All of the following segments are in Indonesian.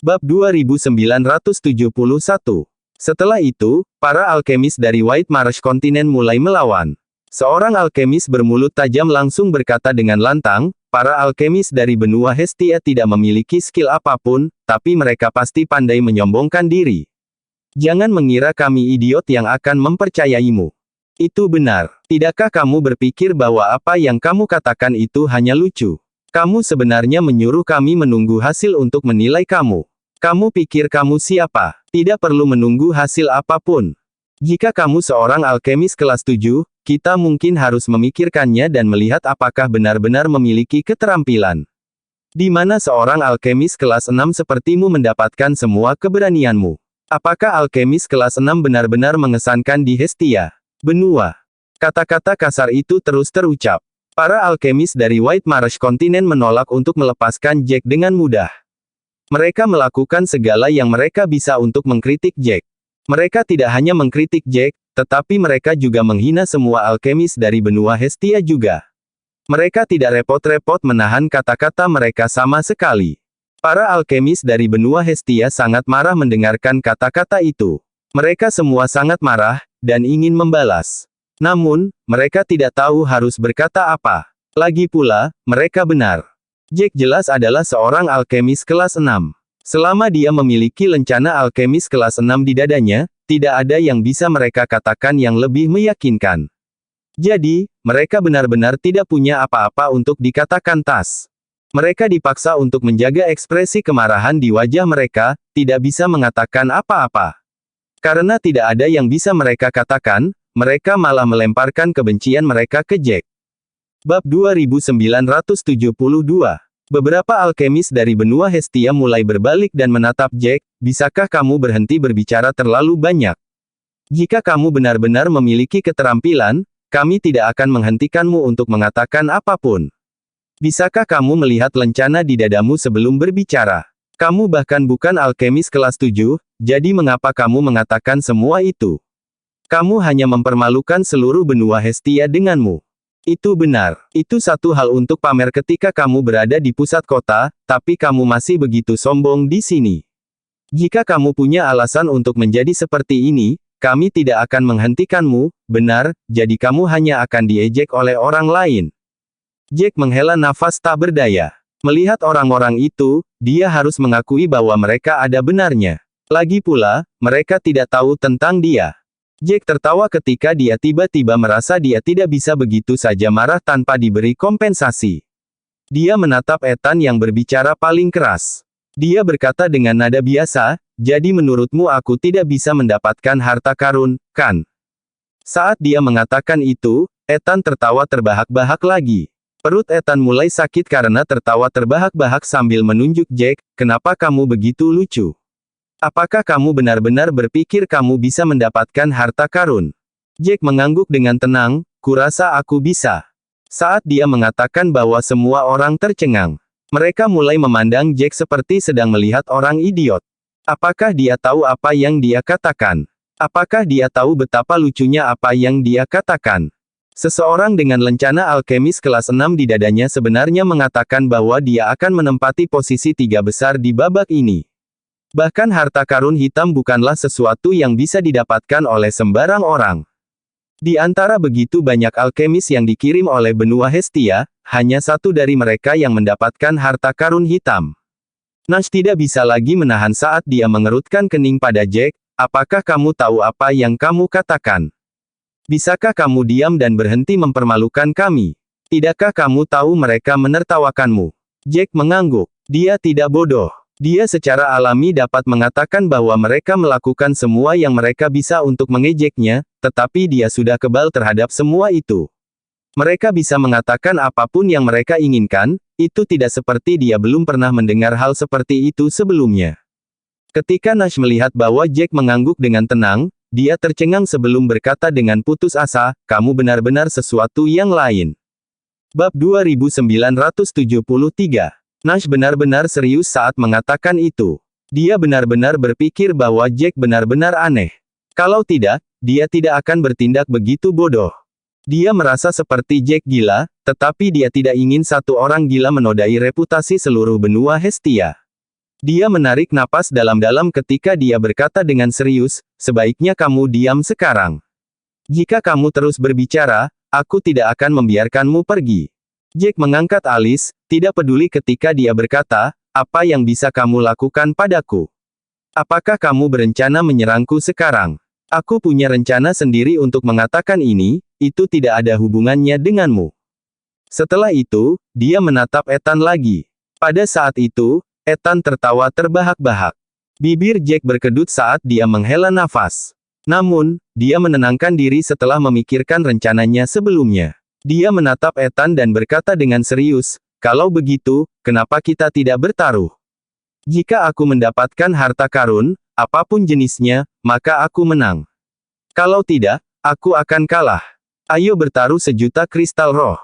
Bab 2971. Setelah itu, para alkemis dari White Marsh Continent mulai melawan. Seorang alkemis bermulut tajam langsung berkata dengan lantang, para alkemis dari benua Hestia tidak memiliki skill apapun, tapi mereka pasti pandai menyombongkan diri. Jangan mengira kami idiot yang akan mempercayaimu. Itu benar. Tidakkah kamu berpikir bahwa apa yang kamu katakan itu hanya lucu? Kamu sebenarnya menyuruh kami menunggu hasil untuk menilai kamu. Kamu pikir kamu siapa? Tidak perlu menunggu hasil apapun. Jika kamu seorang alkemis kelas 7, kita mungkin harus memikirkannya dan melihat apakah benar-benar memiliki keterampilan. Di mana seorang alkemis kelas 6 sepertimu mendapatkan semua keberanianmu? Apakah alkemis kelas 6 benar-benar mengesankan di Hestia? Benua. Kata-kata kasar itu terus terucap. Para alkemis dari White Marsh Continent menolak untuk melepaskan Jack dengan mudah. Mereka melakukan segala yang mereka bisa untuk mengkritik Jack. Mereka tidak hanya mengkritik Jack, tetapi mereka juga menghina semua alkemis dari benua Hestia juga. Mereka tidak repot-repot menahan kata-kata mereka sama sekali. Para alkemis dari benua Hestia sangat marah mendengarkan kata-kata itu. Mereka semua sangat marah, dan ingin membalas. Namun, mereka tidak tahu harus berkata apa. Lagi pula, mereka benar. Jack jelas adalah seorang alkemis kelas 6. Selama dia memiliki lencana alkemis kelas 6 di dadanya, tidak ada yang bisa mereka katakan yang lebih meyakinkan. Jadi, mereka benar-benar tidak punya apa-apa untuk dikatakan tas. Mereka dipaksa untuk menjaga ekspresi kemarahan di wajah mereka, tidak bisa mengatakan apa-apa. Karena tidak ada yang bisa mereka katakan, mereka malah melemparkan kebencian mereka ke Jack. Bab 2972. Beberapa alkemis dari benua Hestia mulai berbalik dan menatap Jack, bisakah kamu berhenti berbicara terlalu banyak? Jika kamu benar-benar memiliki keterampilan, kami tidak akan menghentikanmu untuk mengatakan apapun. Bisakah kamu melihat lencana di dadamu sebelum berbicara? Kamu bahkan bukan alkemis kelas 7, jadi mengapa kamu mengatakan semua itu? Kamu hanya mempermalukan seluruh benua Hestia denganmu. Itu benar. Itu satu hal untuk pamer ketika kamu berada di pusat kota, tapi kamu masih begitu sombong di sini. Jika kamu punya alasan untuk menjadi seperti ini, kami tidak akan menghentikanmu, benar, jadi kamu hanya akan diejek oleh orang lain. Jack menghela nafas tak berdaya. Melihat orang-orang itu, dia harus mengakui bahwa mereka ada benarnya. Lagi pula, mereka tidak tahu tentang dia. Jack tertawa ketika dia tiba-tiba merasa dia tidak bisa begitu saja marah tanpa diberi kompensasi. Dia menatap Ethan yang berbicara paling keras. Dia berkata dengan nada biasa, jadi menurutmu aku tidak bisa mendapatkan harta karun, kan? Saat dia mengatakan itu, Ethan tertawa terbahak-bahak lagi. Perut Ethan mulai sakit karena tertawa terbahak-bahak sambil menunjuk Jack, kenapa kamu begitu lucu? Apakah kamu benar-benar berpikir kamu bisa mendapatkan harta karun? Jack mengangguk dengan tenang, kurasa aku bisa. Saat dia mengatakan bahwa semua orang tercengang. Mereka mulai memandang Jack seperti sedang melihat orang idiot. Apakah dia tahu apa yang dia katakan? Apakah dia tahu betapa lucunya apa yang dia katakan? Seseorang dengan lencana alkemis kelas 6 di dadanya sebenarnya mengatakan bahwa dia akan menempati posisi 3 besar di babak ini. Bahkan harta karun hitam bukanlah sesuatu yang bisa didapatkan oleh sembarang orang. Di antara begitu banyak alkemis yang dikirim oleh benua Hestia, hanya satu dari mereka yang mendapatkan harta karun hitam. Nash tidak bisa lagi menahan saat dia mengerutkan kening pada Jack, apakah kamu tahu apa yang kamu katakan? Bisakah kamu diam dan berhenti mempermalukan kami? Tidakkah kamu tahu mereka menertawakanmu? Jack mengangguk. Dia tidak bodoh. Dia secara alami dapat mengatakan bahwa mereka melakukan semua yang mereka bisa untuk mengejeknya, tetapi dia sudah kebal terhadap semua itu. Mereka bisa mengatakan apapun yang mereka inginkan, itu tidak seperti dia belum pernah mendengar hal seperti itu sebelumnya. Ketika Nash melihat bahwa Jack mengangguk dengan tenang, dia tercengang sebelum berkata dengan putus asa, kamu benar-benar sesuatu yang lain. Bab 2973. Nash benar-benar serius saat mengatakan itu. Dia benar-benar berpikir bahwa Jack benar-benar aneh. Kalau tidak, dia tidak akan bertindak begitu bodoh. Dia merasa seperti Jack gila, tetapi dia tidak ingin satu orang gila menodai reputasi seluruh benua Hestia. Dia menarik napas dalam-dalam ketika dia berkata dengan serius, sebaiknya kamu diam sekarang. Jika kamu terus berbicara, aku tidak akan membiarkanmu pergi. Jack mengangkat alis, tidak peduli ketika dia berkata, apa yang bisa kamu lakukan padaku? Apakah kamu berencana menyerangku sekarang? Aku punya rencana sendiri untuk mengatakan ini, itu tidak ada hubungannya denganmu. Setelah itu, dia menatap Ethan lagi. Pada saat itu, Ethan tertawa terbahak-bahak. Bibir Jack berkedut saat dia menghela nafas. Namun, dia menenangkan diri setelah memikirkan rencananya sebelumnya. Dia menatap Ethan dan berkata dengan serius, kalau begitu, kenapa kita tidak bertaruh? Jika aku mendapatkan harta karun, apapun jenisnya, maka aku menang. Kalau tidak, aku akan kalah. Ayo bertaruh 1.000.000 kristal roh.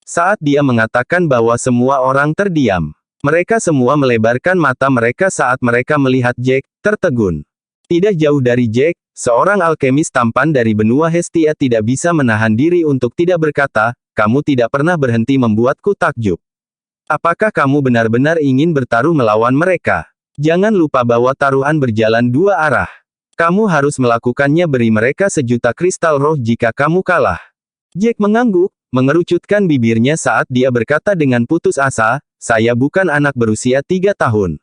Saat dia mengatakan bahwa semua orang terdiam. Mereka semua melebarkan mata mereka saat mereka melihat Jack, tertegun. Tidak jauh dari Jack, seorang alkemis tampan dari benua Hestia tidak bisa menahan diri untuk tidak berkata, kamu tidak pernah berhenti membuatku takjub. Apakah kamu benar-benar ingin bertaruh melawan mereka? Jangan lupa bahwa taruhan berjalan dua arah. Kamu harus melakukannya, beri mereka 1.000.000 kristal roh jika kamu kalah. Jack mengangguk, mengerucutkan bibirnya saat dia berkata dengan putus asa, saya bukan anak berusia 3 tahun.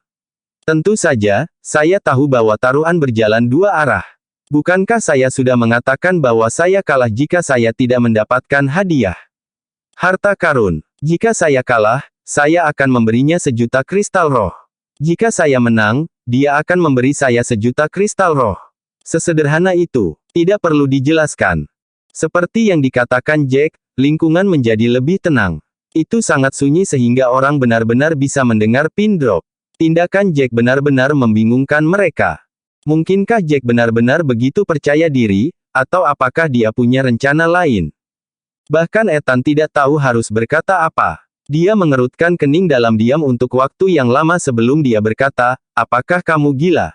Tentu saja, saya tahu bahwa taruhan berjalan dua arah. Bukankah saya sudah mengatakan bahwa saya kalah jika saya tidak mendapatkan hadiah? Harta karun. Jika saya kalah, saya akan memberinya 1.000.000 kristal roh. Jika saya menang, dia akan memberi saya 1.000.000 kristal roh. Sesederhana itu. Tidak perlu dijelaskan. Seperti yang dikatakan Jack, lingkungan menjadi lebih tenang. Itu sangat sunyi sehingga orang benar-benar bisa mendengar pin drop. Tindakan Jack benar-benar membingungkan mereka. Mungkinkah Jack benar-benar begitu percaya diri, atau apakah dia punya rencana lain? Bahkan Ethan tidak tahu harus berkata apa. Dia mengerutkan kening dalam diam untuk waktu yang lama sebelum dia berkata, apakah kamu gila?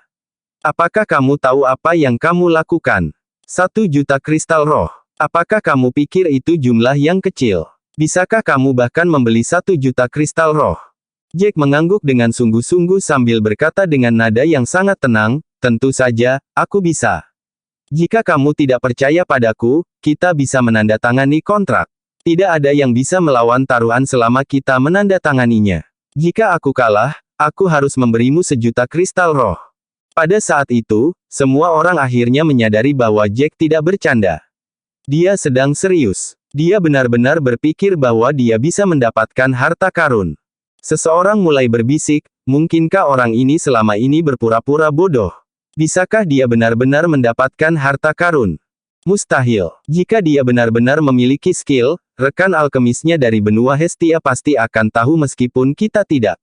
Apakah kamu tahu apa yang kamu lakukan? 1.000.000 kristal roh. Apakah kamu pikir itu jumlah yang kecil? Bisakah kamu bahkan membeli 1.000.000 kristal roh? Jack mengangguk dengan sungguh-sungguh sambil berkata dengan nada yang sangat tenang, tentu saja, aku bisa. Jika kamu tidak percaya padaku, kita bisa menandatangani kontrak. Tidak ada yang bisa melawan taruhan selama kita menandatanganinya. Jika aku kalah, aku harus memberimu 1.000.000 kristal roh. Pada saat itu, semua orang akhirnya menyadari bahwa Jack tidak bercanda. Dia sedang serius. Dia benar-benar berpikir bahwa dia bisa mendapatkan harta karun. Seseorang mulai berbisik, mungkinkah orang ini selama ini berpura-pura bodoh? Bisakah dia benar-benar mendapatkan harta karun? Mustahil. Jika dia benar-benar memiliki skill, rekan alkemisnya dari benua Hestia pasti akan tahu meskipun kita tidak.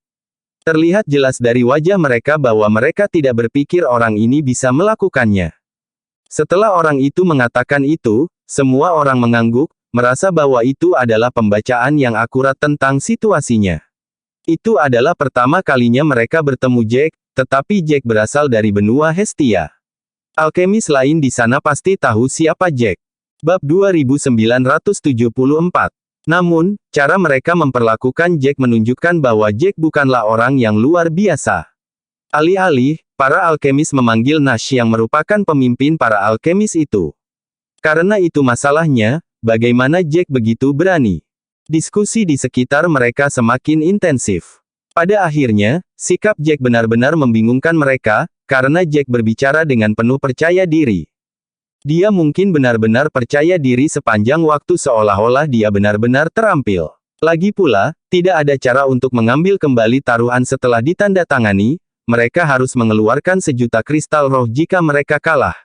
Terlihat jelas dari wajah mereka bahwa mereka tidak berpikir orang ini bisa melakukannya. Setelah orang itu mengatakan itu, semua orang mengangguk, merasa bahwa itu adalah pembacaan yang akurat tentang situasinya. Itu adalah pertama kalinya mereka bertemu Jack, tetapi Jack berasal dari benua Hestia. Alkemis lain di sana pasti tahu siapa Jack. Bab 2974. Namun, cara mereka memperlakukan Jack menunjukkan bahwa Jack bukanlah orang yang luar biasa. Alih-alih, para alkemis memanggil Nash yang merupakan pemimpin para alkemis itu. Karena itu masalahnya, bagaimana Jack begitu berani? Diskusi di sekitar mereka semakin intensif. Pada akhirnya, sikap Jack benar-benar membingungkan mereka, karena Jack berbicara dengan penuh percaya diri. Dia mungkin benar-benar percaya diri sepanjang waktu seolah-olah dia benar-benar terampil. Lagi pula, tidak ada cara untuk mengambil kembali taruhan setelah ditandatangani, mereka harus mengeluarkan 1.000.000 kristal roh jika mereka kalah.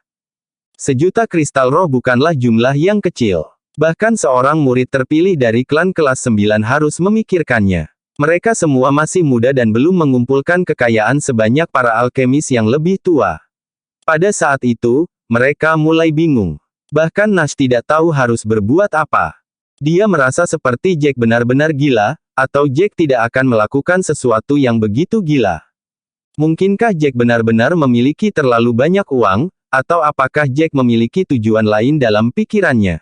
1.000.000 kristal roh bukanlah jumlah yang kecil. Bahkan seorang murid terpilih dari klan kelas 9 harus memikirkannya. Mereka semua masih muda dan belum mengumpulkan kekayaan sebanyak para alkemis yang lebih tua. Pada saat itu, mereka mulai bingung. Bahkan Nash tidak tahu harus berbuat apa. Dia merasa seperti Jack benar-benar gila, atau Jack tidak akan melakukan sesuatu yang begitu gila. Mungkinkah Jack benar-benar memiliki terlalu banyak uang, atau apakah Jack memiliki tujuan lain dalam pikirannya?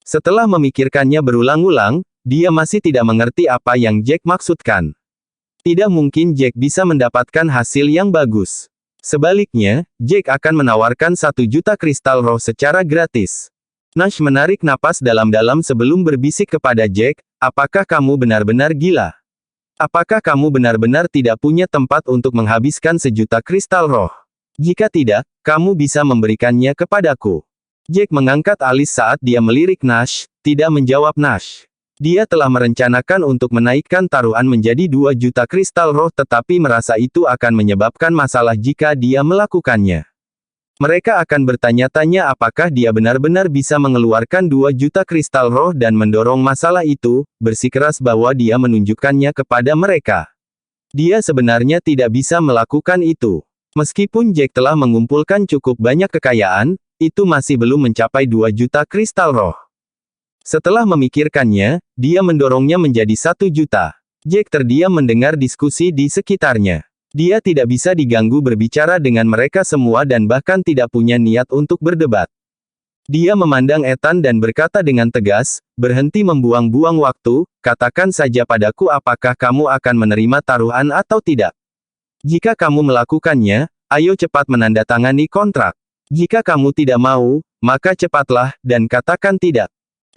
Setelah memikirkannya berulang-ulang, dia masih tidak mengerti apa yang Jack maksudkan. Tidak mungkin Jack bisa mendapatkan hasil yang bagus. Sebaliknya, Jack akan menawarkan 1 juta kristal roh secara gratis. Nash menarik napas dalam-dalam sebelum berbisik kepada Jack, apakah kamu benar-benar gila? Apakah kamu benar-benar tidak punya tempat untuk menghabiskan 1 juta kristal roh? Jika tidak, kamu bisa memberikannya kepadaku. Jack mengangkat alis saat dia melirik Nash, tidak menjawab Nash. Dia telah merencanakan untuk menaikkan taruhan menjadi 2 juta kristal roh tetapi merasa itu akan menyebabkan masalah jika dia melakukannya. Mereka akan bertanya-tanya apakah dia benar-benar bisa mengeluarkan 2 juta kristal roh dan mendorong masalah itu, bersikeras bahwa dia menunjukkannya kepada mereka. Dia sebenarnya tidak bisa melakukan itu. Meskipun Jack telah mengumpulkan cukup banyak kekayaan, itu masih belum mencapai 2 juta kristal roh. Setelah memikirkannya, dia mendorongnya menjadi 1 juta. Jack terdiam mendengar diskusi di sekitarnya. Dia tidak bisa diganggu berbicara dengan mereka semua dan bahkan tidak punya niat untuk berdebat. Dia memandang Ethan dan berkata dengan tegas, berhenti membuang-buang waktu, katakan saja padaku apakah kamu akan menerima taruhan atau tidak. Jika kamu melakukannya, ayo cepat menandatangani kontrak. Jika kamu tidak mau, maka cepatlah, dan katakan tidak.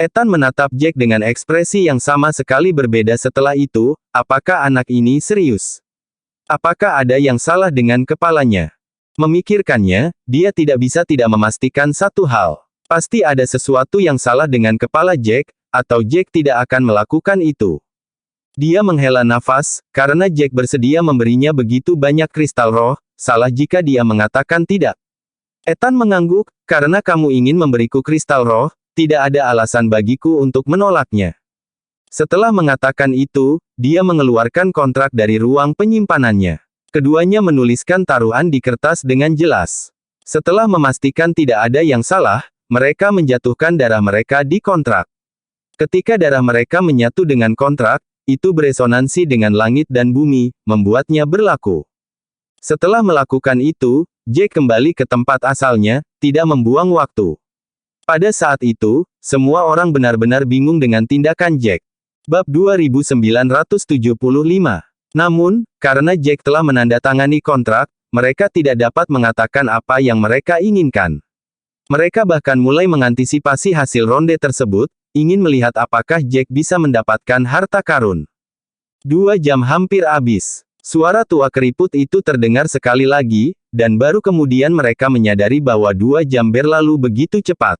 Ethan menatap Jack dengan ekspresi yang sama sekali berbeda setelah itu, apakah anak ini serius? Apakah ada yang salah dengan kepalanya? Memikirkannya, dia tidak bisa tidak memastikan satu hal. Pasti ada sesuatu yang salah dengan kepala Jack, atau Jack tidak akan melakukan itu. Dia menghela nafas, karena Jack bersedia memberinya begitu banyak kristal roh, salah jika dia mengatakan tidak. Ethan mengangguk, karena kamu ingin memberiku kristal roh, tidak ada alasan bagiku untuk menolaknya. Setelah mengatakan itu, dia mengeluarkan kontrak dari ruang penyimpanannya. Keduanya menuliskan taruhan di kertas dengan jelas. Setelah memastikan tidak ada yang salah, mereka menjatuhkan darah mereka di kontrak. Ketika darah mereka menyatu dengan kontrak, itu beresonansi dengan langit dan bumi, membuatnya berlaku. Setelah melakukan itu, Jack kembali ke tempat asalnya, tidak membuang waktu. Pada saat itu, semua orang benar-benar bingung dengan tindakan Jack. Bab 2975. Namun, karena Jack telah menandatangani kontrak, mereka tidak dapat mengatakan apa yang mereka inginkan. Mereka bahkan mulai mengantisipasi hasil ronde tersebut, ingin melihat apakah Jack bisa mendapatkan harta karun. 2 jam hampir habis. Suara tua keriput itu terdengar sekali lagi, dan baru kemudian mereka menyadari bahwa 2 jam berlalu begitu cepat.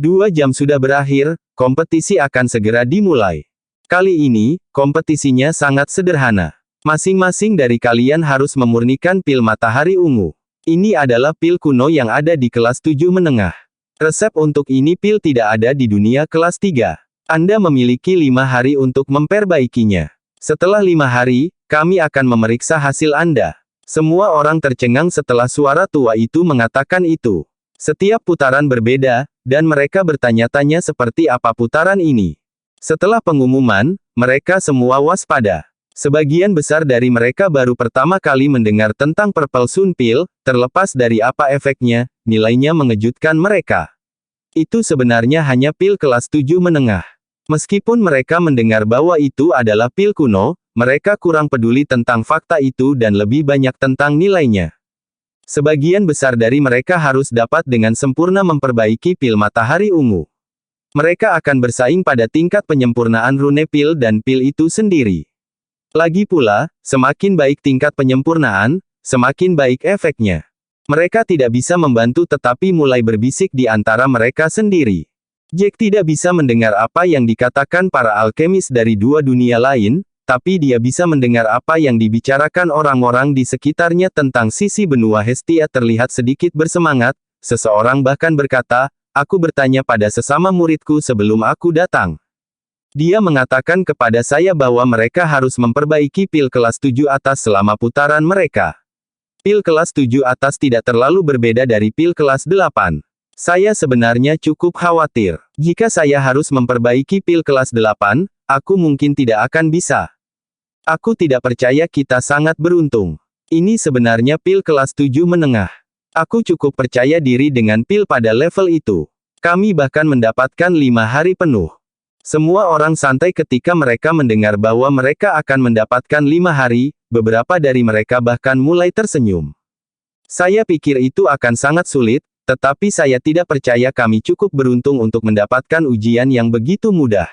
2 jam sudah berakhir, kompetisi akan segera dimulai. Kali ini, kompetisinya sangat sederhana. Masing-masing dari kalian harus memurnikan pil matahari ungu. Ini adalah pil kuno yang ada di kelas 7 menengah. Resep untuk ini pil tidak ada di dunia kelas 3. Anda memiliki 5 hari untuk memperbaikinya. Setelah 5 hari, kami akan memeriksa hasil Anda. Semua orang tercengang setelah suara tua itu mengatakan itu. Setiap putaran berbeda, dan mereka bertanya-tanya seperti apa putaran ini. Setelah pengumuman, mereka semua waspada. Sebagian besar dari mereka baru pertama kali mendengar tentang Purple Sun Pill, terlepas dari apa efeknya, nilainya mengejutkan mereka. Itu sebenarnya hanya pil kelas 7 menengah. Meskipun mereka mendengar bahwa itu adalah pil kuno, mereka kurang peduli tentang fakta itu dan lebih banyak tentang nilainya. Sebagian besar dari mereka harus dapat dengan sempurna memperbaiki pil matahari ungu. Mereka akan bersaing pada tingkat penyempurnaan rune pil dan pil itu sendiri. Lagi pula, semakin baik tingkat penyempurnaan, semakin baik efeknya. Mereka tidak bisa membantu tetapi mulai berbisik di antara mereka sendiri. Jack tidak bisa mendengar apa yang dikatakan para alkemis dari 2 dunia lain, tapi dia bisa mendengar apa yang dibicarakan orang-orang di sekitarnya tentang sisi benua Hestia terlihat sedikit bersemangat, seseorang bahkan berkata, aku bertanya pada sesama muridku sebelum aku datang. Dia mengatakan kepada saya bahwa mereka harus memperbaiki pil kelas 7 atas selama putaran mereka. Pil kelas 7 atas tidak terlalu berbeda dari pil kelas 8. Saya sebenarnya cukup khawatir. Jika saya harus memperbaiki pil kelas 8, aku mungkin tidak akan bisa. Aku tidak percaya kita sangat beruntung. Ini sebenarnya pil kelas 7 menengah. Aku cukup percaya diri dengan pil pada level itu. Kami bahkan mendapatkan 5 hari penuh. Semua orang santai ketika mereka mendengar bahwa mereka akan mendapatkan 5 hari, beberapa dari mereka bahkan mulai tersenyum. Saya pikir itu akan sangat sulit, tetapi saya tidak percaya kami cukup beruntung untuk mendapatkan ujian yang begitu mudah.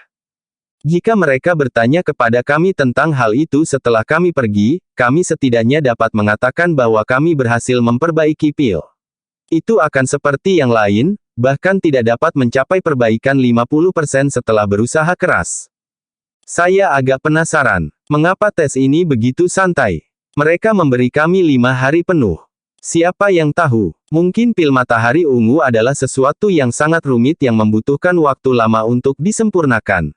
Jika mereka bertanya kepada kami tentang hal itu setelah kami pergi, kami setidaknya dapat mengatakan bahwa kami berhasil memperbaiki pil. Itu akan seperti yang lain, bahkan tidak dapat mencapai perbaikan 50% setelah berusaha keras. Saya agak penasaran, mengapa tes ini begitu santai? Mereka memberi kami 5 hari penuh. Siapa yang tahu, mungkin pil matahari ungu adalah sesuatu yang sangat rumit yang membutuhkan waktu lama untuk disempurnakan.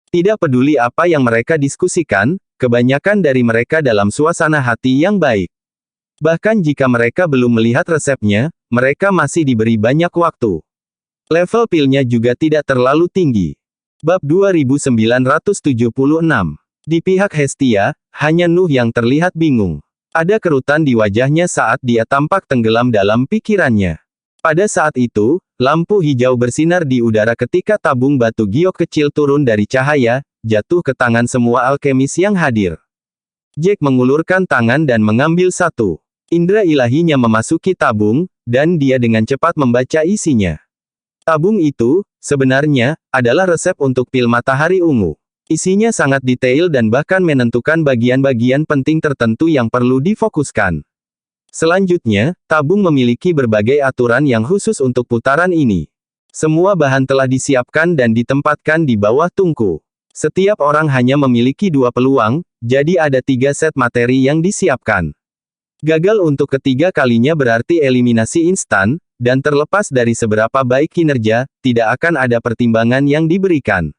Tidak peduli apa yang mereka diskusikan, kebanyakan dari mereka dalam suasana hati yang baik. Bahkan jika mereka belum melihat resepnya, mereka masih diberi banyak waktu. Level pilnya juga tidak terlalu tinggi. Bab 2976. Di pihak Hestia, hanya Nuh yang terlihat bingung. Ada kerutan di wajahnya saat dia tampak tenggelam dalam pikirannya. Pada saat itu, lampu hijau bersinar di udara ketika tabung batu giok kecil turun dari cahaya, jatuh ke tangan semua alkemis yang hadir. Jack mengulurkan tangan dan mengambil satu. Indra ilahinya memasuki tabung, dan dia dengan cepat membaca isinya. Tabung itu, sebenarnya, adalah resep untuk pil matahari ungu. Isinya sangat detail dan bahkan menentukan bagian-bagian penting tertentu yang perlu difokuskan. Selanjutnya, tabung memiliki berbagai aturan yang khusus untuk putaran ini. Semua bahan telah disiapkan dan ditempatkan di bawah tungku. Setiap orang hanya memiliki 2 peluang, jadi ada 3 set materi yang disiapkan. Gagal untuk ketiga kalinya berarti eliminasi instan, dan terlepas dari seberapa baik kinerja, tidak akan ada pertimbangan yang diberikan.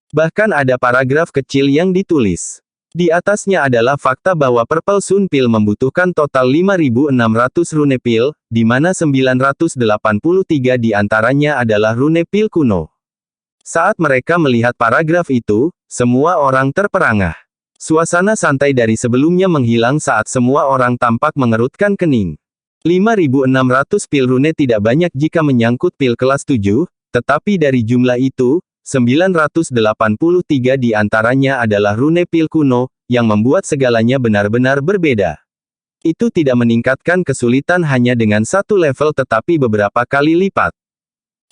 Bahkan ada paragraf kecil yang ditulis. Di atasnya adalah fakta bahwa Purple Sun Pill membutuhkan total 5.600 rune pil, di mana 983 di antaranya adalah rune pil kuno. Saat mereka melihat paragraf itu, semua orang terperangah. Suasana santai dari sebelumnya menghilang saat semua orang tampak mengerutkan kening. 5.600 pil rune tidak banyak jika menyangkut pil kelas 7, tetapi dari jumlah itu, 983 di antaranya adalah rune pil kuno, yang membuat segalanya benar-benar berbeda. Itu tidak meningkatkan kesulitan hanya dengan satu level tetapi beberapa kali lipat.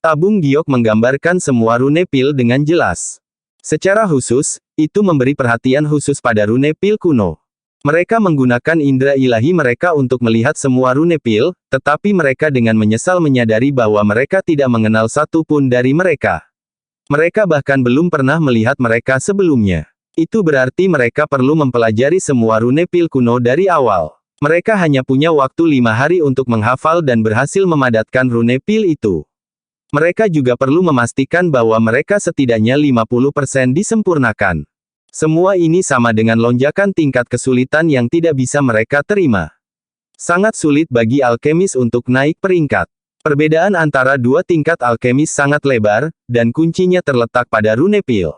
Tabung giok menggambarkan semua rune pil dengan jelas. Secara khusus, itu memberi perhatian khusus pada rune pil kuno. Mereka menggunakan indera ilahi mereka untuk melihat semua rune pil, tetapi mereka dengan menyesal menyadari bahwa mereka tidak mengenal satu pun dari mereka. Mereka bahkan belum pernah melihat mereka sebelumnya. Itu berarti mereka perlu mempelajari semua rune pil kuno dari awal. Mereka hanya punya waktu 5 hari untuk menghafal dan berhasil memadatkan rune pil itu. Mereka juga perlu memastikan bahwa mereka setidaknya 50% disempurnakan. Semua ini sama dengan lonjakan tingkat kesulitan yang tidak bisa mereka terima. Sangat sulit bagi alkemis untuk naik peringkat. Perbedaan antara dua tingkat alkemis sangat lebar, dan kuncinya terletak pada rune pil.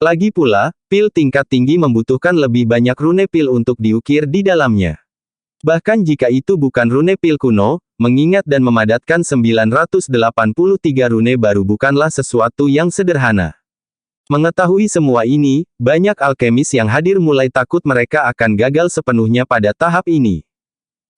Lagi pula, pil tingkat tinggi membutuhkan lebih banyak rune pil untuk diukir di dalamnya. Bahkan jika itu bukan rune pil kuno, mengingat dan memadatkan 983 rune baru bukanlah sesuatu yang sederhana. Mengetahui semua ini, banyak alkemis yang hadir mulai takut mereka akan gagal sepenuhnya pada tahap ini.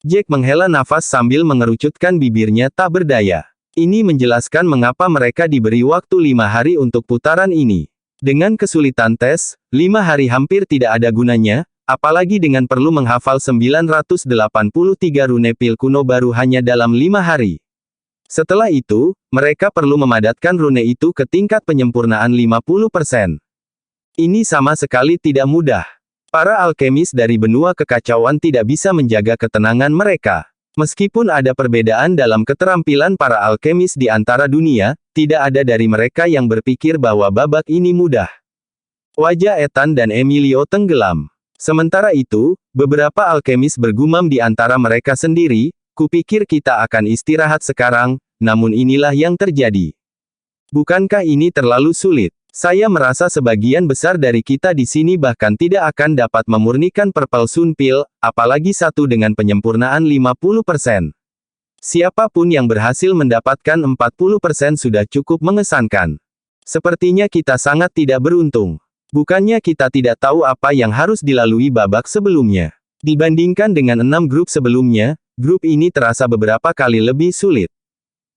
Jack menghela nafas sambil mengerucutkan bibirnya tak berdaya. Ini menjelaskan mengapa mereka diberi waktu 5 hari untuk putaran ini. Dengan kesulitan tes, 5 hari hampir tidak ada gunanya, apalagi dengan perlu menghafal 983 rune pil kuno baru hanya dalam 5 hari. Setelah itu, mereka perlu memadatkan rune itu ke tingkat penyempurnaan 50%. Ini sama sekali tidak mudah. Para alkemis dari benua kekacauan tidak bisa menjaga ketenangan mereka. Meskipun ada perbedaan dalam keterampilan para alkemis di antara dunia, tidak ada dari mereka yang berpikir bahwa babak ini mudah. Wajah Ethan dan Emilio tenggelam. Sementara itu, beberapa alkemis bergumam di antara mereka sendiri, kupikir kita akan istirahat sekarang, namun inilah yang terjadi. Bukankah ini terlalu sulit? Saya merasa sebagian besar dari kita di sini bahkan tidak akan dapat memurnikan Purple Sun Pill, apalagi satu dengan penyempurnaan 50%. Siapapun yang berhasil mendapatkan 40% sudah cukup mengesankan. Sepertinya kita sangat tidak beruntung. Bukannya kita tidak tahu apa yang harus dilalui babak sebelumnya. Dibandingkan dengan 6 grup sebelumnya, grup ini terasa beberapa kali lebih sulit.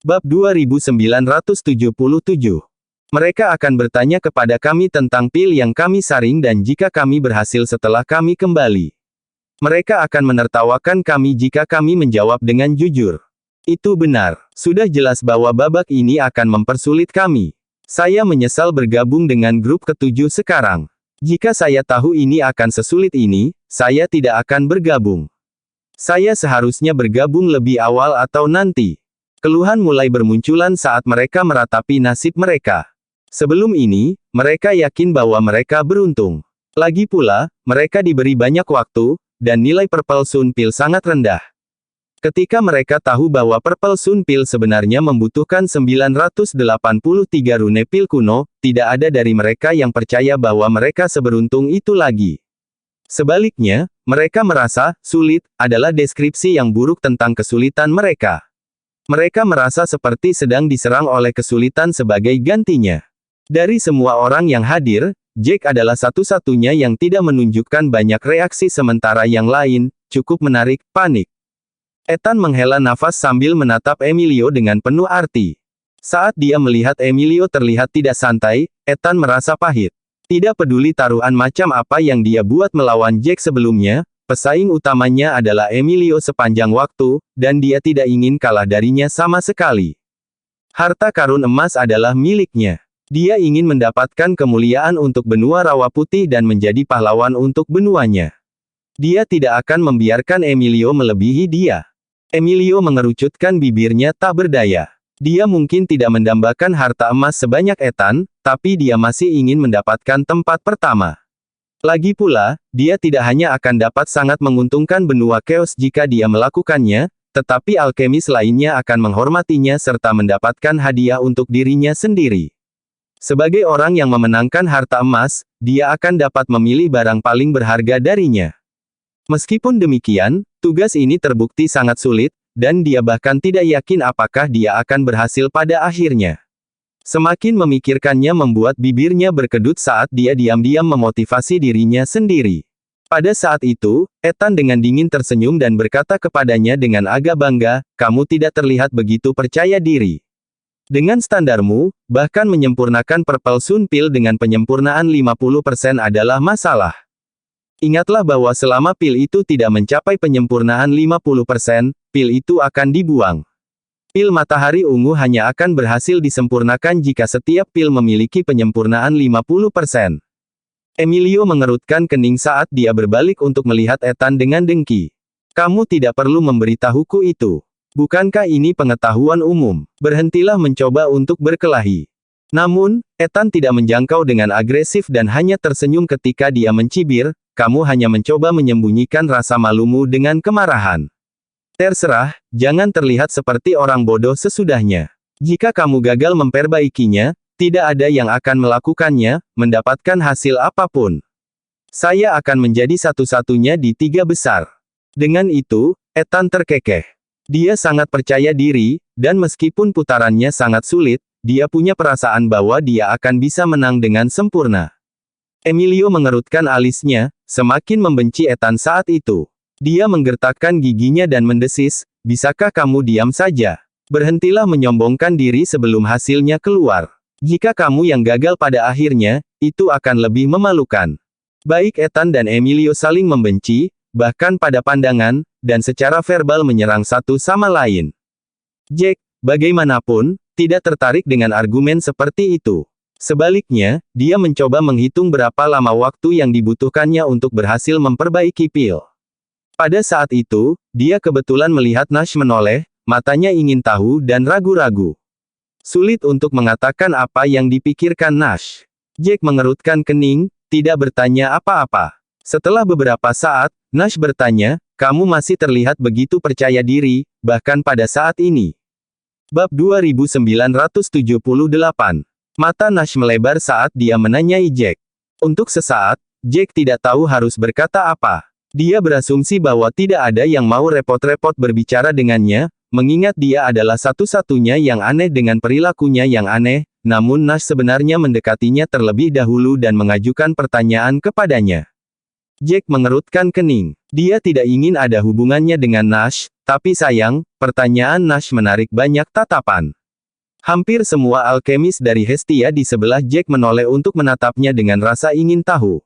Bab 2977. Mereka akan bertanya kepada kami tentang pil yang kami saring dan jika kami berhasil setelah kami kembali. Mereka akan menertawakan kami jika kami menjawab dengan jujur. Itu benar. Sudah jelas bahwa babak ini akan mempersulit kami. Saya menyesal bergabung dengan grup ketujuh sekarang. Jika saya tahu ini akan sesulit ini, saya tidak akan bergabung. Saya seharusnya bergabung lebih awal atau nanti. Keluhan mulai bermunculan saat mereka meratapi nasib mereka. Sebelum ini, mereka yakin bahwa mereka beruntung. Lagi pula, mereka diberi banyak waktu, dan nilai Purple Sun Pill sangat rendah. Ketika mereka tahu bahwa Purple Sun Pill sebenarnya membutuhkan 983 rune pil kuno, tidak ada dari mereka yang percaya bahwa mereka seberuntung itu lagi. Sebaliknya, mereka merasa, sulit, adalah deskripsi yang buruk tentang kesulitan mereka. Mereka merasa seperti sedang diserang oleh kesulitan sebagai gantinya. Dari semua orang yang hadir, Jack adalah satu-satunya yang tidak menunjukkan banyak reaksi sementara yang lain, cukup menarik, panik. Ethan menghela nafas sambil menatap Emilio dengan penuh arti. Saat dia melihat Emilio terlihat tidak santai, Ethan merasa pahit. Tidak peduli taruhan macam apa yang dia buat melawan Jack sebelumnya, pesaing utamanya adalah Emilio sepanjang waktu, dan dia tidak ingin kalah darinya sama sekali. Harta karun emas adalah miliknya. Dia ingin mendapatkan kemuliaan untuk benua Rawa Putih dan menjadi pahlawan untuk benuanya. Dia tidak akan membiarkan Emilio melebihi dia. Emilio mengerucutkan bibirnya tak berdaya. Dia mungkin tidak mendambakan harta emas sebanyak Ethan, tapi dia masih ingin mendapatkan tempat pertama. Lagi pula, dia tidak hanya akan dapat sangat menguntungkan benua Chaos jika dia melakukannya, tetapi alkemis lainnya akan menghormatinya serta mendapatkan hadiah untuk dirinya sendiri. Sebagai orang yang memenangkan harta emas, dia akan dapat memilih barang paling berharga darinya. Meskipun demikian, tugas ini terbukti sangat sulit, dan dia bahkan tidak yakin apakah dia akan berhasil pada akhirnya. Semakin memikirkannya membuat bibirnya berkedut saat dia diam-diam memotivasi dirinya sendiri. Pada saat itu, Ethan dengan dingin tersenyum dan berkata kepadanya dengan agak bangga, "Kamu tidak terlihat begitu percaya diri. Dengan standarmu, bahkan menyempurnakan Purple Sun Pill dengan penyempurnaan 50% adalah masalah. Ingatlah bahwa selama pil itu tidak mencapai penyempurnaan 50%, pil itu akan dibuang. Pil matahari ungu hanya akan berhasil disempurnakan jika setiap pil memiliki penyempurnaan 50%. Emilio mengerutkan kening saat dia berbalik untuk melihat Ethan dengan dengki. Kamu tidak perlu memberitahuku itu. Bukankah ini pengetahuan umum? Berhentilah mencoba untuk berkelahi. Namun, Ethan tidak menjangkau dengan agresif dan hanya tersenyum ketika dia mencibir, kamu hanya mencoba menyembunyikan rasa malumu dengan kemarahan. Terserah, jangan terlihat seperti orang bodoh sesudahnya. Jika kamu gagal memperbaikinya, tidak ada yang akan melakukannya, mendapatkan hasil apapun. Saya akan menjadi satu-satunya di 3 besar. Dengan itu, Ethan terkekeh. Dia sangat percaya diri, dan meskipun putarannya sangat sulit, dia punya perasaan bahwa dia akan bisa menang dengan sempurna. Emilio mengerutkan alisnya, semakin membenci Ethan saat itu. Dia menggertakkan giginya dan mendesis, bisakah kamu diam saja? Berhentilah menyombongkan diri sebelum hasilnya keluar. Jika kamu yang gagal pada akhirnya, itu akan lebih memalukan. Baik Ethan dan Emilio saling membenci, bahkan pada pandangan, dan secara verbal menyerang satu sama lain. Jack, bagaimanapun, tidak tertarik dengan argumen seperti itu. Sebaliknya, dia mencoba menghitung berapa lama waktu yang dibutuhkannya untuk berhasil memperbaiki pil. Pada saat itu, dia kebetulan melihat Nash menoleh, matanya ingin tahu dan ragu-ragu. Sulit untuk mengatakan apa yang dipikirkan Nash. Jack mengerutkan kening, tidak bertanya apa-apa. Setelah beberapa saat, Nash bertanya, kamu masih terlihat begitu percaya diri, bahkan pada saat ini. Bab 2978. Mata Nash melebar saat dia menanyai Jack. Untuk sesaat, Jack tidak tahu harus berkata apa. Dia berasumsi bahwa tidak ada yang mau repot-repot berbicara dengannya, mengingat dia adalah satu-satunya yang aneh dengan perilakunya yang aneh, namun Nash sebenarnya mendekatinya terlebih dahulu dan mengajukan pertanyaan kepadanya. Jack mengerutkan kening. Dia tidak ingin ada hubungannya dengan Nash, tapi sayang, pertanyaan Nash menarik banyak tatapan. Hampir semua alkemis dari Hestia di sebelah Jack menoleh untuk menatapnya dengan rasa ingin tahu.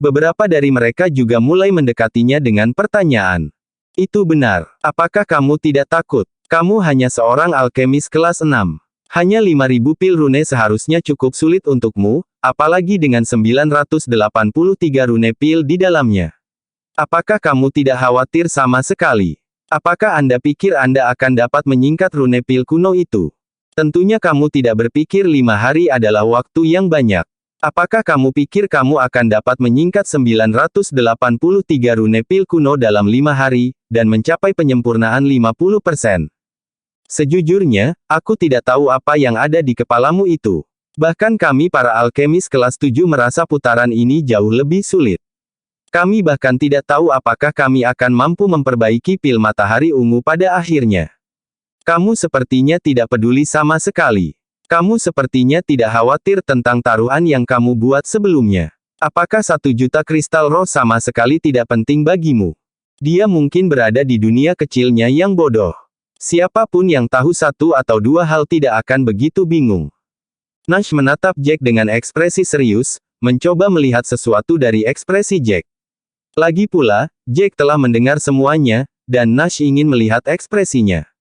Beberapa dari mereka juga mulai mendekatinya dengan pertanyaan. Itu benar. Apakah kamu tidak takut? Kamu hanya seorang alkemis kelas 6. Hanya 5.000 pil rune seharusnya cukup sulit untukmu, apalagi dengan 983 rune pil di dalamnya. Apakah kamu tidak khawatir sama sekali? Apakah Anda pikir Anda akan dapat menyingkat rune pil kuno itu? Tentunya kamu tidak berpikir 5 hari adalah waktu yang banyak. Apakah kamu pikir kamu akan dapat menyingkat 983 rune pil kuno dalam 5 hari, dan mencapai penyempurnaan 50%? Sejujurnya, aku tidak tahu apa yang ada di kepalamu itu. Bahkan kami para alkemis kelas 7 merasa putaran ini jauh lebih sulit. Kami bahkan tidak tahu apakah kami akan mampu memperbaiki pil matahari ungu pada akhirnya. Kamu sepertinya tidak peduli sama sekali. Kamu sepertinya tidak khawatir tentang taruhan yang kamu buat sebelumnya. Apakah 1 juta kristal roh sama sekali tidak penting bagimu? Dia mungkin berada di dunia kecilnya yang bodoh. Siapapun yang tahu 1 atau 2 hal tidak akan begitu bingung. Nash menatap Jack dengan ekspresi serius, mencoba melihat sesuatu dari ekspresi Jack. Lagi pula, Jack telah mendengar semuanya, dan Nash ingin melihat ekspresinya.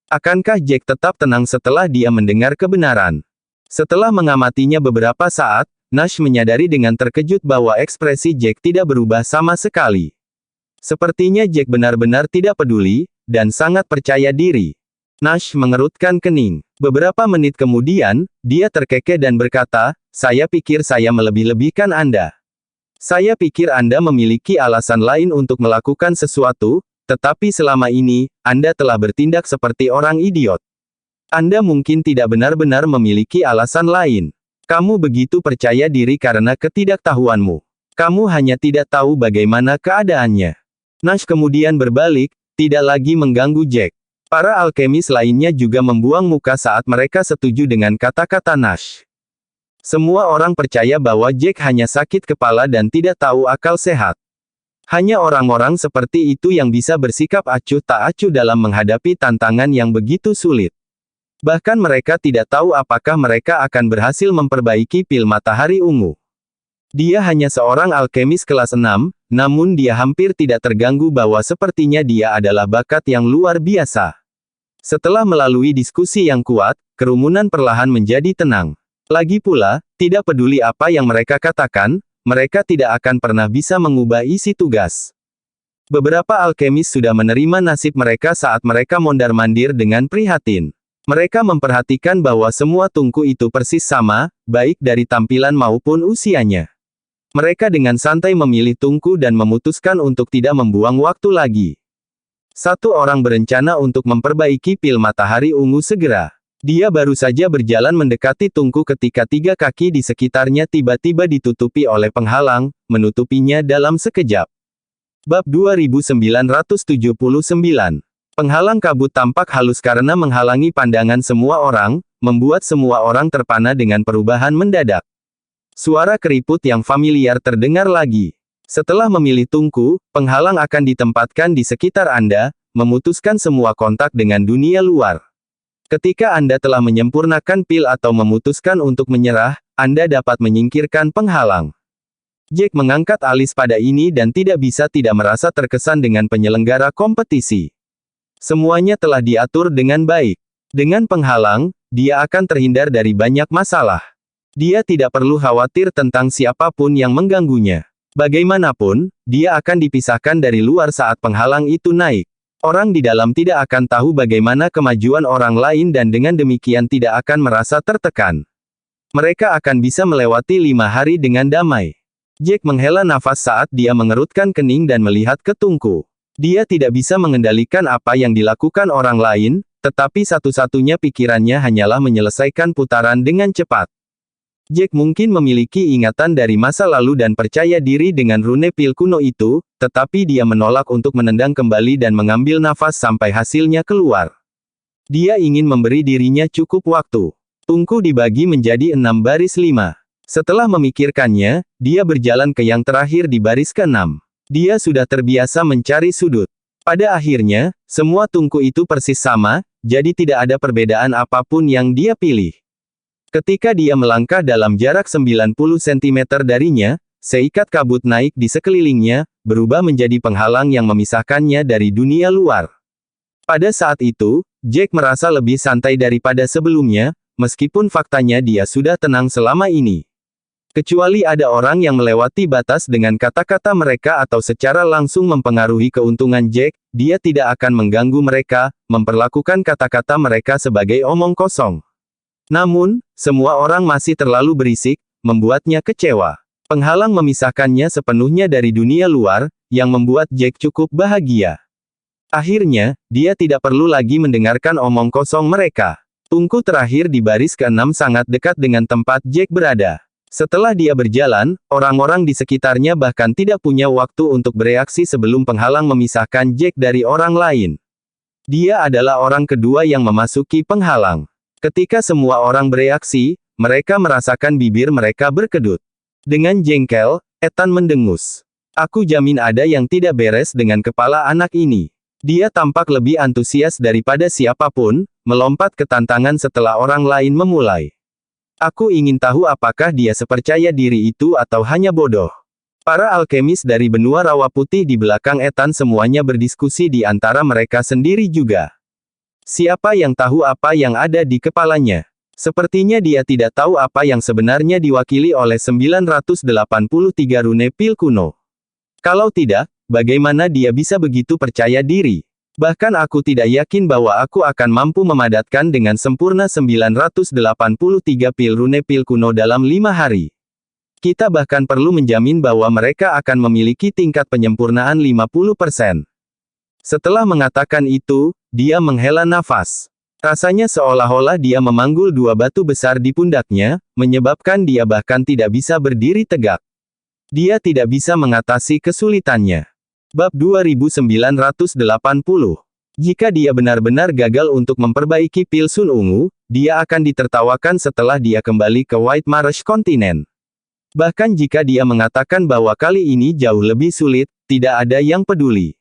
Akankah Jack tetap tenang setelah dia mendengar kebenaran? Setelah mengamatinya beberapa saat, Nash menyadari dengan terkejut bahwa ekspresi Jack tidak berubah sama sekali. Sepertinya Jack benar-benar tidak peduli, dan sangat percaya diri. Nash mengerutkan kening. Beberapa menit kemudian, dia terkekeh dan berkata, "Saya pikir saya melebih-lebihkan Anda. Saya pikir Anda memiliki alasan lain untuk melakukan sesuatu, tetapi selama ini, Anda telah bertindak seperti orang idiot. Anda mungkin tidak benar-benar memiliki alasan lain. Kamu begitu percaya diri karena ketidaktahuanmu. Kamu hanya tidak tahu bagaimana keadaannya." Nash kemudian berbalik, tidak lagi mengganggu Jack. Para alkemis lainnya juga membuang muka saat mereka setuju dengan kata-kata Nash. Semua orang percaya bahwa Jack hanya sakit kepala dan tidak tahu akal sehat. Hanya orang-orang seperti itu yang bisa bersikap acuh tak acuh dalam menghadapi tantangan yang begitu sulit. Bahkan mereka tidak tahu apakah mereka akan berhasil memperbaiki pil matahari ungu. Dia hanya seorang alkemis kelas 6, namun dia hampir tidak terganggu bahwa sepertinya dia adalah bakat yang luar biasa. Setelah melalui diskusi yang kuat, kerumunan perlahan menjadi tenang. Lagi pula, tidak peduli apa yang mereka katakan, mereka tidak akan pernah bisa mengubah isi tugas. Beberapa alkemis sudah menerima nasib mereka saat mereka mondar-mandir dengan prihatin. Mereka memperhatikan bahwa semua tungku itu persis sama, baik dari tampilan maupun usianya. Mereka dengan santai memilih tungku dan memutuskan untuk tidak membuang waktu lagi. Satu orang berencana untuk memperbaiki pil matahari ungu segera. Dia baru saja berjalan mendekati tungku ketika 3 kaki di sekitarnya tiba-tiba ditutupi oleh penghalang, menutupinya dalam sekejap. Bab 2979. Penghalang kabut tampak halus karena menghalangi pandangan semua orang, membuat semua orang terpana dengan perubahan mendadak. Suara keriput yang familiar terdengar lagi. Setelah memilih tungku, penghalang akan ditempatkan di sekitar Anda, memutuskan semua kontak dengan dunia luar. Ketika Anda telah menyempurnakan pil atau memutuskan untuk menyerah, Anda dapat menyingkirkan penghalang. Jack mengangkat alis pada ini dan tidak bisa tidak merasa terkesan dengan penyelenggara kompetisi. Semuanya telah diatur dengan baik. Dengan penghalang, dia akan terhindar dari banyak masalah. Dia tidak perlu khawatir tentang siapapun yang mengganggunya. Bagaimanapun, dia akan dipisahkan dari luar saat penghalang itu naik. Orang di dalam tidak akan tahu bagaimana kemajuan orang lain dan dengan demikian tidak akan merasa tertekan. Mereka akan bisa melewati 5 hari dengan damai. Jack menghela nafas saat dia mengerutkan kening dan melihat ke tungku. Dia tidak bisa mengendalikan apa yang dilakukan orang lain, tetapi satu-satunya pikirannya hanyalah menyelesaikan putaran dengan cepat. Jack mungkin memiliki ingatan dari masa lalu dan percaya diri dengan rune pil kuno itu, tetapi dia menolak untuk menendang kembali dan mengambil nafas sampai hasilnya keluar. Dia ingin memberi dirinya cukup waktu. Tungku dibagi menjadi 6 baris 5. Setelah memikirkannya, dia berjalan ke yang terakhir di baris ke-6. Dia sudah terbiasa mencari sudut. Pada akhirnya, semua tungku itu persis sama, jadi tidak ada perbedaan apapun yang dia pilih. Ketika dia melangkah dalam jarak 90 cm darinya, seikat kabut naik di sekelilingnya, berubah menjadi penghalang yang memisahkannya dari dunia luar. Pada saat itu, Jack merasa lebih santai daripada sebelumnya, meskipun faktanya dia sudah tenang selama ini. Kecuali ada orang yang melewati batas dengan kata-kata mereka atau secara langsung mempengaruhi keuntungan Jack, dia tidak akan mengganggu mereka, memperlakukan kata-kata mereka sebagai omong kosong. Namun, semua orang masih terlalu berisik, membuatnya kecewa. Penghalang memisahkannya sepenuhnya dari dunia luar, yang membuat Jack cukup bahagia. Akhirnya, dia tidak perlu lagi mendengarkan omong kosong mereka. Tungku terakhir di baris ke-6 sangat dekat dengan tempat Jack berada. Setelah dia berjalan, orang-orang di sekitarnya bahkan tidak punya waktu untuk bereaksi sebelum penghalang memisahkan Jack dari orang lain. Dia adalah orang kedua yang memasuki penghalang. Ketika semua orang bereaksi, mereka merasakan bibir mereka berkedut. Dengan jengkel, Ethan mendengus. Aku jamin ada yang tidak beres dengan kepala anak ini. Dia tampak lebih antusias daripada siapapun, melompat ke tantangan setelah orang lain memulai. Aku ingin tahu apakah dia sepercaya diri itu atau hanya bodoh. Para alkemis dari benua rawa putih di belakang Ethan semuanya berdiskusi di antara mereka sendiri juga. Siapa yang tahu apa yang ada di kepalanya? Sepertinya dia tidak tahu apa yang sebenarnya diwakili oleh 983 rune pil kuno. Kalau tidak, bagaimana dia bisa begitu percaya diri? Bahkan aku tidak yakin bahwa aku akan mampu memadatkan dengan sempurna 983 pil rune pil kuno dalam 5 hari. Kita bahkan perlu menjamin bahwa mereka akan memiliki tingkat penyempurnaan 50%. Setelah mengatakan itu, dia menghela nafas. Rasanya seolah-olah dia memanggul dua batu besar di pundaknya, menyebabkan dia bahkan tidak bisa berdiri tegak. Dia tidak bisa mengatasi kesulitannya. Bab 2980. Jika dia benar-benar gagal untuk memperbaiki pil Sun Ungu, dia akan ditertawakan setelah dia kembali ke White Marsh Continent. Bahkan jika dia mengatakan bahwa kali ini jauh lebih sulit, tidak ada yang peduli.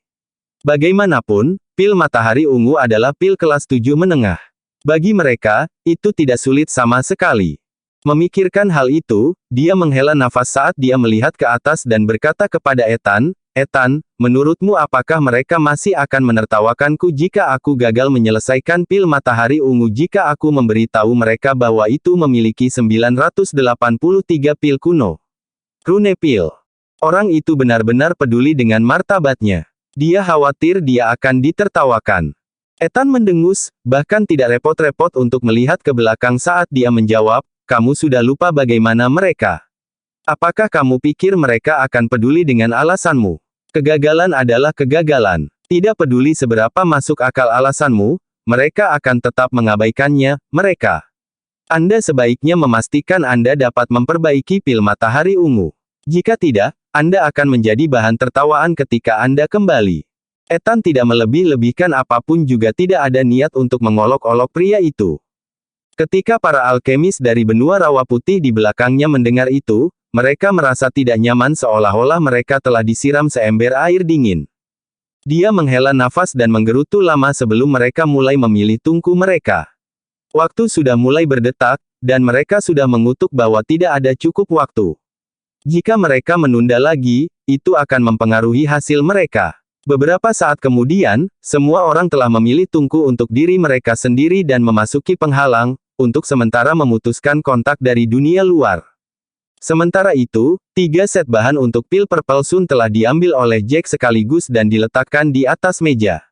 Bagaimanapun, pil Matahari Ungu adalah pil kelas 7 menengah. Bagi mereka, itu tidak sulit sama sekali. Memikirkan hal itu, dia menghela nafas saat dia melihat ke atas dan berkata kepada Ethan, Ethan, menurutmu apakah mereka masih akan menertawakanku jika aku gagal menyelesaikan pil Matahari Ungu jika aku memberitahu mereka bahwa itu memiliki 983 pil kuno? Rune pil. Orang itu benar-benar peduli dengan martabatnya. Dia khawatir dia akan ditertawakan. Ethan mendengus, bahkan tidak repot-repot untuk melihat ke belakang saat dia menjawab, kamu sudah lupa bagaimana mereka. Apakah kamu pikir mereka akan peduli dengan alasanmu? Kegagalan adalah kegagalan. Tidak peduli seberapa masuk akal alasanmu, mereka akan tetap mengabaikannya, mereka. Anda sebaiknya memastikan Anda dapat memperbaiki pil Matahari Ungu. Jika tidak, Anda akan menjadi bahan tertawaan ketika Anda kembali. Ethan tidak melebih-lebihkan apapun juga tidak ada niat untuk mengolok-olok pria itu. Ketika para alkemis dari benua rawa putih di belakangnya mendengar itu, mereka merasa tidak nyaman seolah-olah mereka telah disiram seember air dingin. Dia menghela nafas dan menggerutu lama sebelum mereka mulai memilih tungku mereka. Waktu sudah mulai berdetak, dan mereka sudah mengutuk bahwa tidak ada cukup waktu. Jika mereka menunda lagi, itu akan mempengaruhi hasil mereka. Beberapa saat kemudian, semua orang telah memilih tungku untuk diri mereka sendiri dan memasuki penghalang, untuk sementara memutuskan kontak dari dunia luar. Sementara itu, 3 set bahan untuk pil Purple Sun telah diambil oleh Jack sekaligus dan diletakkan di atas meja.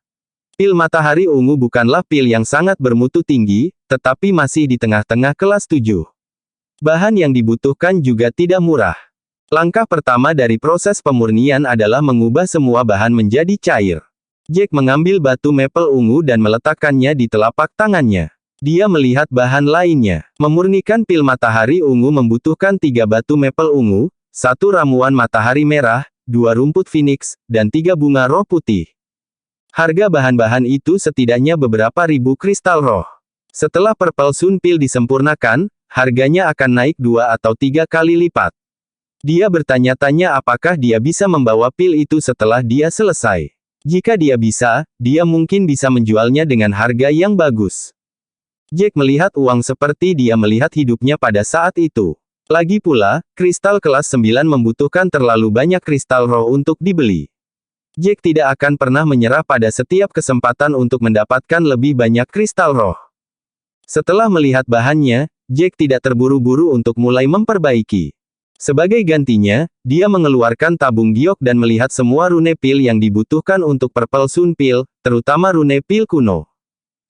Pil Matahari Ungu bukanlah pil yang sangat bermutu tinggi, tetapi masih di tengah-tengah kelas 7. Bahan yang dibutuhkan juga tidak murah. Langkah pertama dari proses pemurnian adalah mengubah semua bahan menjadi cair. Jack mengambil batu maple ungu dan meletakkannya di telapak tangannya. Dia melihat bahan lainnya. Memurnikan pil Matahari Ungu membutuhkan 3 batu maple ungu, 1 ramuan matahari merah, 2 rumput phoenix, dan 3 bunga roh putih. Harga bahan-bahan itu setidaknya beberapa ribu kristal roh. Setelah Purple Sun Pill disempurnakan, harganya akan naik 2 atau 3 kali lipat. Dia bertanya-tanya apakah dia bisa membawa pil itu setelah dia selesai. Jika dia bisa, dia mungkin bisa menjualnya dengan harga yang bagus. Jack melihat uang seperti dia melihat hidupnya pada saat itu. Lagi pula, kristal kelas 9 membutuhkan terlalu banyak kristal roh untuk dibeli. Jack tidak akan pernah menyerah pada setiap kesempatan untuk mendapatkan lebih banyak kristal roh. Setelah melihat bahannya, Jack tidak terburu-buru untuk mulai memperbaiki. Sebagai gantinya, dia mengeluarkan tabung giok dan melihat semua rune pil yang dibutuhkan untuk Purple Sun Pill, terutama rune pil kuno.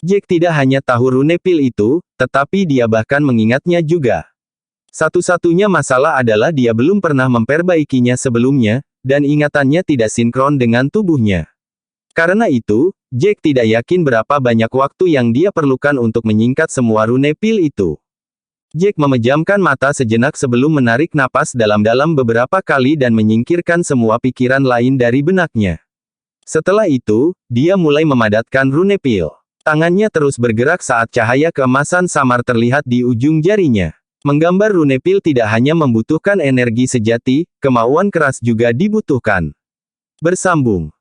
Jack tidak hanya tahu rune pil itu, tetapi dia bahkan mengingatnya juga. Satu-satunya masalah adalah dia belum pernah memperbaikinya sebelumnya, dan ingatannya tidak sinkron dengan tubuhnya. Karena itu, Jack tidak yakin berapa banyak waktu yang dia perlukan untuk menyingkat semua rune pil itu. Jack memejamkan mata sejenak sebelum menarik napas dalam-dalam beberapa kali dan menyingkirkan semua pikiran lain dari benaknya. Setelah itu, dia mulai memadatkan rune pil. Tangannya terus bergerak saat cahaya keemasan samar terlihat di ujung jarinya. Menggambar rune pil tidak hanya membutuhkan energi sejati, kemauan keras juga dibutuhkan. Bersambung.